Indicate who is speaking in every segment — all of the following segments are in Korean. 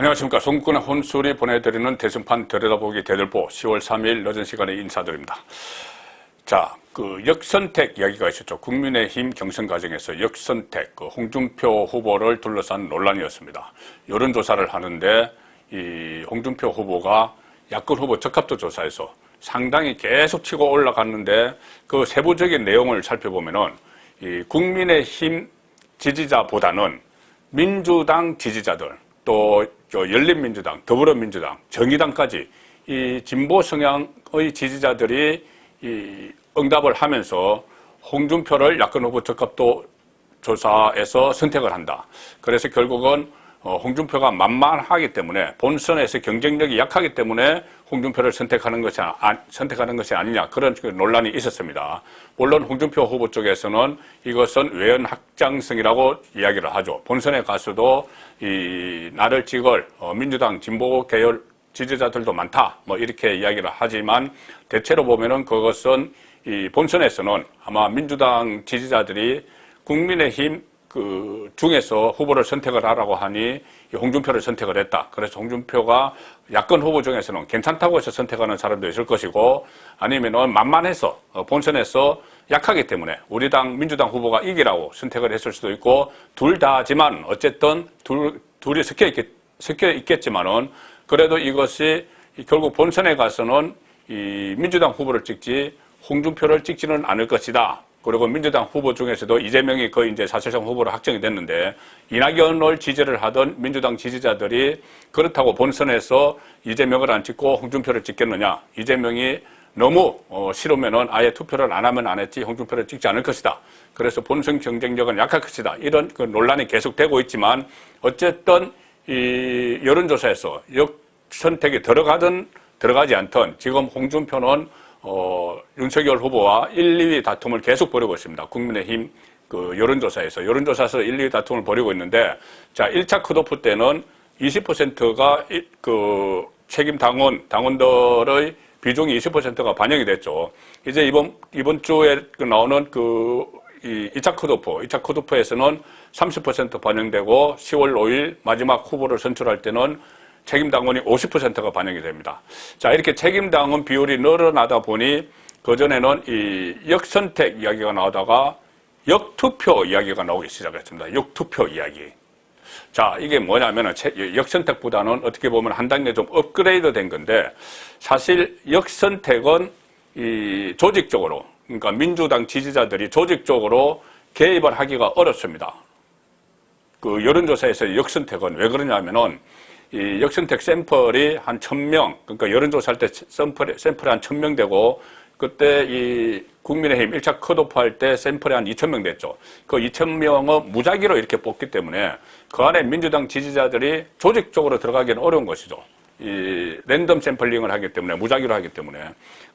Speaker 1: 안녕하십니까. 송국근의 혼술이 보내드리는 대승판 들여다보기 대들보 10월 3일 늦은 시간에 인사드립니다. 자, 역선택 이야기가 있었죠. 국민의힘 경선 과정에서 역선택, 홍준표 후보를 둘러싼 논란이었습니다. 여론조사를 하는데 이 홍준표 후보가 야권 후보 적합도 조사에서 상당히 계속 치고 올라갔는데 그 세부적인 내용을 살펴보면은 이 국민의힘 지지자보다는 민주당 지지자들, 또 열린민주당, 더불어민주당, 정의당까지 이 진보 성향의 지지자들이 이 응답을 하면서 홍준표를 야권 후보 적합도 조사에서 선택을 한다. 그래서 결국은 홍준표가 만만하기 때문에 본선에서 경쟁력이 약하기 때문에 홍준표를 선택하는 것이 아니냐, 그런 논란이 있었습니다. 물론 홍준표 후보 쪽에서는 이것은 외연 확장성이라고 이야기를 하죠. 본선에 가서도 나를 찍을 민주당 진보 계열 지지자들도 많다, 이렇게 이야기를 하지만 대체로 보면은 그것은 이 본선에서는 아마 민주당 지지자들이 국민의힘 중에서 후보를 선택을 하라고 하니 홍준표를 선택을 했다. 그래서 홍준표가 야권 후보 중에서는 괜찮다고 해서 선택하는 사람도 있을 것이고, 아니면은 만만해서 본선에서 약하기 때문에 우리 당 민주당 후보가 이기라고 선택을 했을 수도 있고, 둘 다지만 어쨌든 둘이 섞여 있겠지만은 그래도 이것이 결국 본선에 가서는 이 민주당 후보를 찍지 홍준표를 찍지는 않을 것이다. 그리고 민주당 후보 중에서도 이재명이 거의 이제 사실상 후보로 확정이 됐는데, 이낙연을 지지를 하던 민주당 지지자들이 그렇다고 본선에서 이재명을 안 찍고 홍준표를 찍겠느냐, 이재명이 너무 싫으면은 아예 투표를 안 하면 안 했지 홍준표를 찍지 않을 것이다. 그래서 본선 경쟁력은 약할 것이다. 이런 논란이 계속되고 있지만 어쨌든 이 여론조사에서 역선택이 들어가든 들어가지 않든 지금 홍준표는 윤석열 후보와 1, 2위 다툼을 계속 벌이고 있습니다. 국민의힘 여론조사에서 1, 2위 다툼을 벌이고 있는데, 자, 1차 컷오프 때는 20%가 책임 당원들의 비중이 20%가 반영이 됐죠. 이제 이번 주에 나오는 이 2차 컷오프에서는 30% 반영되고 10월 5일 마지막 후보를 선출할 때는 책임당원이 50%가 반영이 됩니다. 자, 이렇게 책임당원 비율이 늘어나다 보니 그전에는 이 역선택 이야기가 나오다가 역투표 이야기가 나오기 시작했습니다. 역투표 이야기. 자, 이게 뭐냐면은 역선택보다는 어떻게 보면 한 단계 좀 업그레이드 된 건데, 사실 역선택은 이 조직적으로, 그러니까 민주당 지지자들이 조직적으로 개입을 하기가 어렵습니다. 여론조사에서 역선택은 왜 그러냐면은 이 역선택 샘플이 한 1000명, 그러니까 여론조사할 때 샘플이 한 1000명 되고, 그때 이 국민의힘 1차 컷오프 할 때 샘플이 한 2000명 됐죠. 그 2000명은 무작위로 이렇게 뽑기 때문에 그 안에 민주당 지지자들이 조직적으로 들어가기는 어려운 것이죠. 이 랜덤 샘플링을 하기 때문에, 무작위로 하기 때문에.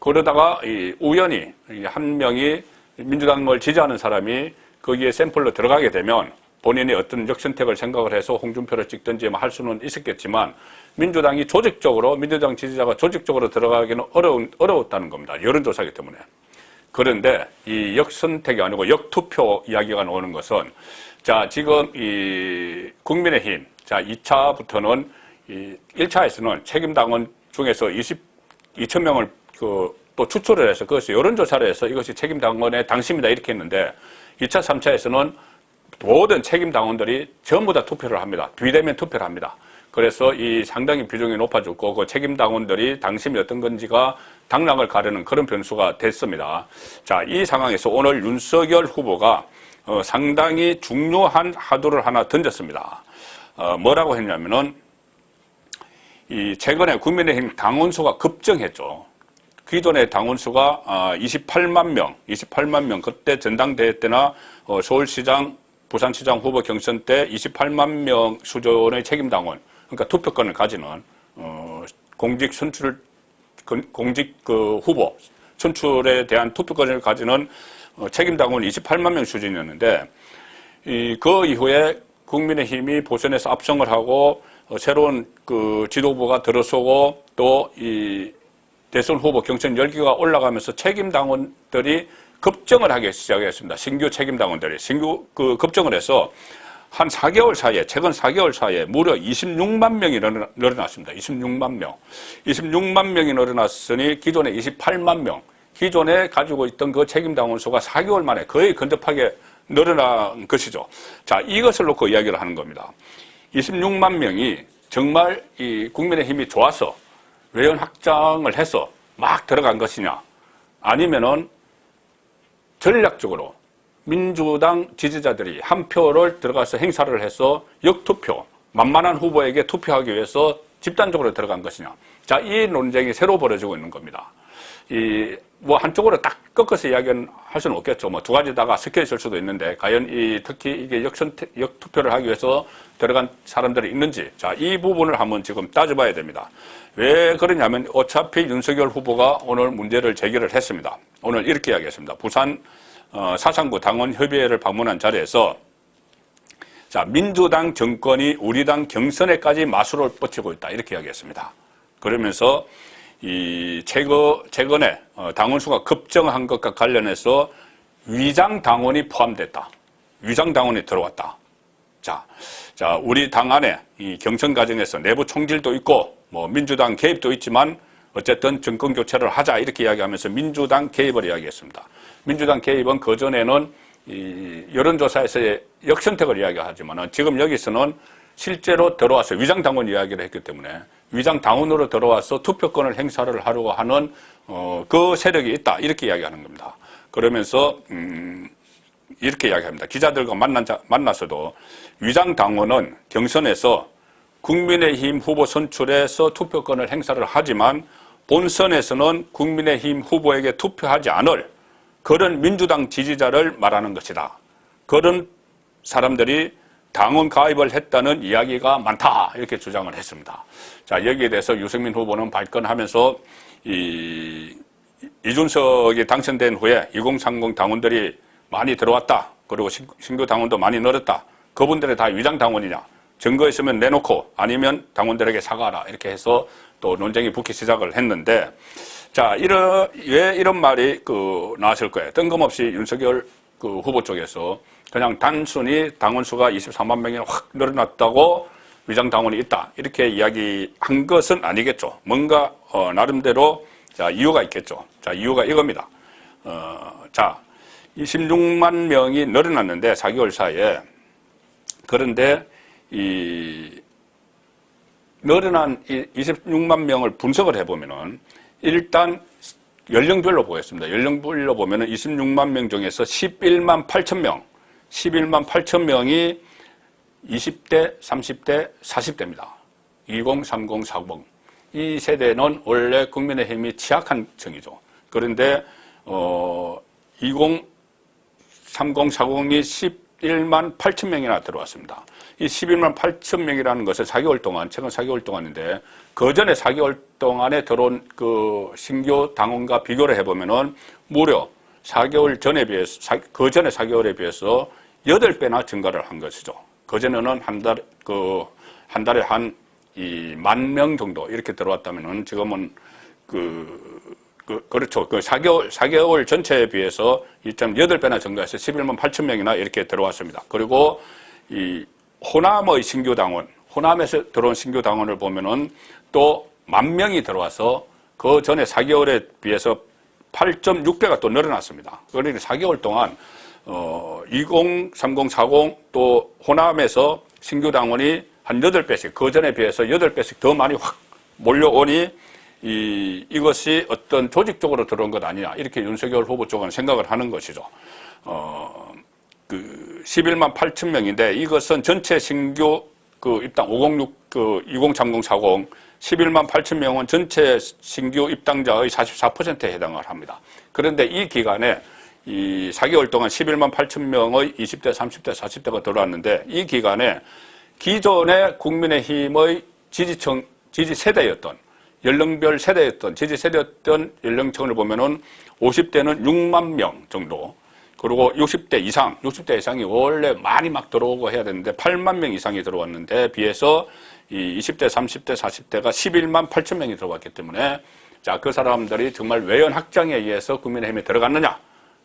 Speaker 1: 그러다가 우연히 한 명이 민주당을 지지하는 사람이 거기에 샘플로 들어가게 되면 본인이 어떤 역선택을 생각을 해서 홍준표를 찍든지 할 수는 있었겠지만, 민주당 지지자가 조직적으로 들어가기는 어려웠다는 겁니다. 여론조사이기 때문에. 그런데 이 역선택이 아니고 역투표 이야기가 나오는 것은, 자, 지금 이 국민의힘, 자, 2차부터는 1차에서는 책임당원 중에서 2000명을 또 추출을 해서 그것이 여론조사를 해서 이것이 책임당원의 당심이다 이렇게 했는데, 2차, 3차에서는 모든 책임당원들이 전부 다 투표를 합니다. 비대면 투표를 합니다. 그래서 이 상당히 비중이 높아졌고, 그 책임당원들이 당심이 어떤 건지가 당락을 가르는 그런 변수가 됐습니다. 자, 이 상황에서 오늘 윤석열 후보가 상당히 중요한 화두를 하나 던졌습니다. 뭐라고 했냐면은, 최근에 국민의힘 당원수가 급증했죠. 기존의 당원수가 28만 명, 그때 전당대회 때나 서울시장, 부산시장 후보 경선 때 28만 명 수준의 책임당원, 그러니까 투표권을 가지는 공직 후보 선출에 대한 투표권을 가지는 책임당원이 28만 명 수준이었는데, 그 이후에 국민의힘이 보선에서 압승을 하고 새로운 지도부가 들어서고 또 이 대선 후보 경선 열기가 올라가면서 책임당원들이 급증을 하기 시작했습니다. 신규 책임당원들이 급증을 해서 한 4개월 사이에, 최근 4개월 사이에 무려 26만 명이 늘어났습니다. 26만 명. 26만 명이 늘어났으니 기존에 28만 명, 기존에 가지고 있던 그 책임당원 수가 4개월 만에 거의 근접하게 늘어난 것이죠. 자, 이것을 놓고 이야기를 하는 겁니다. 26만 명이 정말 이 국민의힘이 좋아서 외연 확장을 해서 막 들어간 것이냐, 아니면은 전략적으로 민주당 지지자들이 한 표를 들어가서 행사를 해서 역투표, 만만한 후보에게 투표하기 위해서 집단적으로 들어간 것이냐. 자, 이 논쟁이 새로 벌어지고 있는 겁니다. 뭐 한쪽으로 딱 꺾어서 이야기할 수는 없겠죠. 뭐 두 가지다가 섞여 있을 수도 있는데, 과연 특히 이게 역투표를 하기 위해서 들어간 사람들이 있는지. 자, 이 부분을 한번 지금 따져봐야 됩니다. 왜 그러냐면 어차피 윤석열 후보가 오늘 문제를 제기를 했습니다. 오늘 이렇게 이야기했습니다. 부산 사상구 당원협의회를 방문한 자리에서, 자, 민주당 정권이 우리 당 경선에까지 마술을 뻗치고 있다, 이렇게 이야기했습니다. 그러면서 최근에 당원수가 급증한 것과 관련해서 위장 당원이 포함됐다, 위장 당원이 들어왔다. 자, 우리 당 안에 이 경선 과정에서 내부 총질도 있고 뭐 민주당 개입도 있지만 어쨌든 정권 교체를 하자, 이렇게 이야기하면서 민주당 개입을 이야기했습니다. 민주당 개입은 그전에는 이 여론조사에서의 역선택을 이야기하지만 지금 여기서는 실제로 들어와서 위장당원 이야기를 했기 때문에 위장당원으로 들어와서 투표권을 행사를 하려고 하는 그 세력이 있다, 이렇게 이야기하는 겁니다. 그러면서 이렇게 이야기합니다. 기자들과 만나서도 위장당원은 경선에서 국민의힘 후보 선출해서 투표권을 행사를 하지만 본선에서는 국민의힘 후보에게 투표하지 않을 그런 민주당 지지자를 말하는 것이다. 그런 사람들이 당원 가입을 했다는 이야기가 많다, 이렇게 주장을 했습니다. 자, 여기에 대해서 유승민 후보는 발끈하면서 이준석이 당선된 후에 2030 당원들이 많이 들어왔다, 그리고 신규 당원도 많이 늘었다, 그분들이 다 위장 당원이냐, 증거 있으면 내놓고 아니면 당원들에게 사과하라, 이렇게 해서 또 논쟁이 붙기 시작을 했는데, 자, 왜 이런 말이 나왔을 거예요. 뜬금없이 윤석열 후보 쪽에서 그냥 단순히 당원수가 23만 명이 확 늘어났다고 위장당원이 있다, 이렇게 이야기한 것은 아니겠죠. 뭔가 나름대로 자, 이유가 있겠죠. 자, 이유가 이겁니다. 자, 26만 명이 늘어났는데 4개월 사이에, 그런데 늘어난 26만 명을 분석을 해보면은 일단 연령별로 보겠습니다. 연령별로 보면은 26만 명 중에서 11만 8천 명, 11만 8천 명이 20대, 30대, 40대입니다. 20, 30, 40. 이 세대는 원래 국민의힘이 취약한 층이죠. 그런데 20, 30, 40이 11만 8천 명이나 들어왔습니다. 이 11만 8천 명이라는 것은 4개월 동안, 최근 4개월 동안인데, 그 전에 4개월 동안에 들어온 그 신규 당원과 비교를 해보면은 무려 4개월 전에 비해서, 그 전에 4개월에 비해서 8배나 증가를 한 것이죠. 그 전에는 한 달에 한 10,000명 정도 이렇게 들어왔다면은 지금은 그렇죠. 4개월 전체에 비해서 2.8배나 증가해서 11만 8천 명이나 이렇게 들어왔습니다. 그리고 호남의 신규 당원, 호남에서 들어온 신규 당원을 보면은 또 10,000명이 들어와서 그 전에 4개월에 비해서 8.6배가 또 늘어났습니다. 그러니까 4개월 동안 20, 30, 40 또 호남에서 신규 당원이 한 8배씩, 그 전에 비해서 8배씩 더 많이 확 몰려오니 이것이 어떤 조직적으로 들어온 것 아니냐, 이렇게 윤석열 후보 쪽은 생각을 하는 것이죠. 11만 8천 명인데 이것은 전체 신규 입당 2030, 40 11만 8천 명은 전체 신규 입당자의 44%에 해당을 합니다. 그런데 이 기간에 4개월 동안 11만 8천 명의 20대, 30대, 40대가 들어왔는데, 이 기간에 기존의 국민의힘의 지지 세대였던, 연령별 세대였던, 지지 세대였던 연령층을 보면은 50대는 6만 명 정도, 그리고 60대 이상이 원래 많이 막 들어오고 해야 되는데 8만 명 이상이 들어왔는데 비해서 이 20대, 30대, 40대가 11만 8천 명이 들어왔기 때문에, 자, 그 사람들이 정말 외연 확장에 의해서 국민의힘에 들어갔느냐,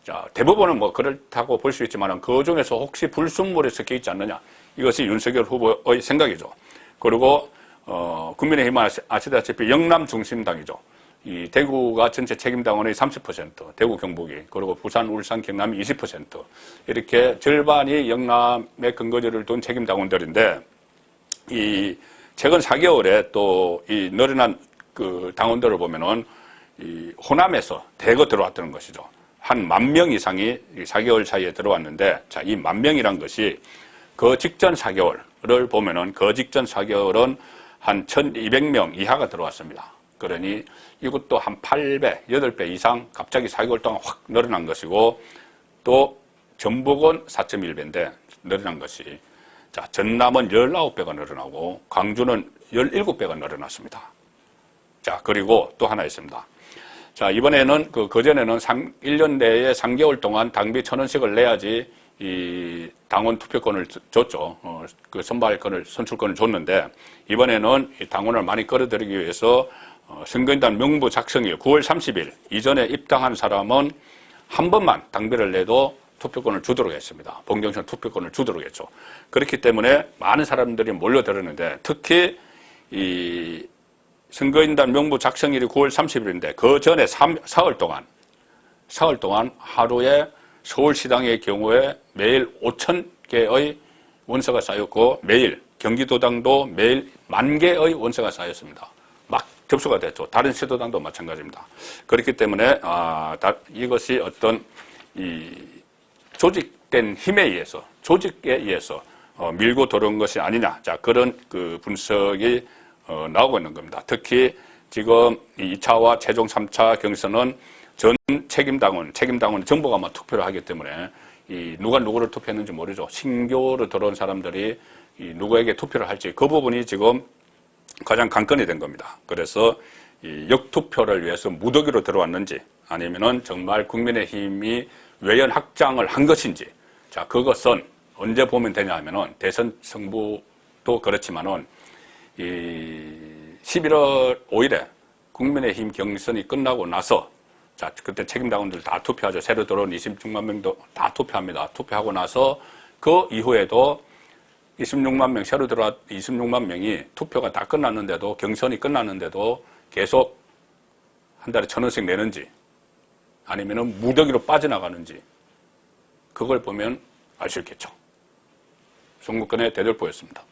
Speaker 1: 자, 대부분은 뭐 그렇다고 볼 수 있지만 그 중에서 혹시 불순물이 섞여 있지 않느냐. 이것이 윤석열 후보의 생각이죠. 그리고 국민의힘은 아시다시피 영남 중심당이죠. 이 대구가 전체 책임당원의 30%, 대구 경북이, 그리고 부산, 울산, 경남이 20%, 이렇게 절반이 영남의 근거지를 둔 책임당원들인데, 이 최근 4개월에 또 이 늘어난 그 당원들을 보면은 이 호남에서 대거 들어왔다는 것이죠. 한 10,000명 이상이 4개월 사이에 들어왔는데, 자, 이 10,000명이란 것이 그 직전 4개월을 보면은 그 직전 4개월은 한 1,200명 이하가 들어왔습니다. 그러니 이것도 한 8배, 8배 이상 갑자기 4개월 동안 확 늘어난 것이고, 또 전북은 4.1배인데 늘어난 것이, 자, 전남은 19배가 늘어나고 광주는 17배가 늘어났습니다. 자, 그리고 또 하나 있습니다. 자, 이번에는 그전에는 1년 내에 3개월 동안 당비 1,000원씩을 내야지 이 당원 투표권을 줬죠. 그 선출권을 줬는데, 이번에는 이 당원을 많이 끌어들이기 위해서 선거인단 명부 작성일 9월 30일 이전에 입당한 사람은 한 번만 당비를 내도 투표권을 주도록 했습니다. 봉정선 투표권을 주도록 했죠. 그렇기 때문에 많은 사람들이 몰려들었는데, 특히 이 선거인단 명부 작성일이 9월 30일인데 그 전에 사흘 동안 하루에 서울시당의 경우에 매일 5,000개의 원서가 쌓였고, 매일 경기도당도 매일 10,000개의 원서가 쌓였습니다. 막 접수가 됐죠. 다른 시도당도 마찬가지입니다. 그렇기 때문에 이것이 어떤 이 조직된 힘에 의해서, 조직에 의해서 밀고 들어온 것이 아니냐. 자, 그런 그 분석이 나오고 있는 겁니다. 특히 지금 2차와 최종 3차 경선은 전 책임당원 정부가만 투표를 하기 때문에 이 누가 누구를 투표했는지 모르죠. 신규로 들어온 사람들이 이 누구에게 투표를 할지 그 부분이 지금 가장 관건이 된 겁니다. 그래서 이 역투표를 위해서 무더기로 들어왔는지, 아니면은 정말 국민의힘이 외연 확장을 한 것인지, 자, 그것은 언제 보면 되냐 하면은 대선 승부도 그렇지만은 이 11월 5일에 국민의힘 경선이 끝나고 나서, 자, 그때 책임당원들 다 투표하죠. 새로 들어온 26만 명도 다 투표합니다. 투표하고 나서 그 이후에도 26만 명, 새로 들어왔 26만 명이 투표가 다 끝났는데도, 경선이 끝났는데도 계속 한 달에 1,000원씩 내는지, 아니면은 무더기로 빠져나가는지, 그걸 보면 알 수 있겠죠. 송국근의 대들보였습니다.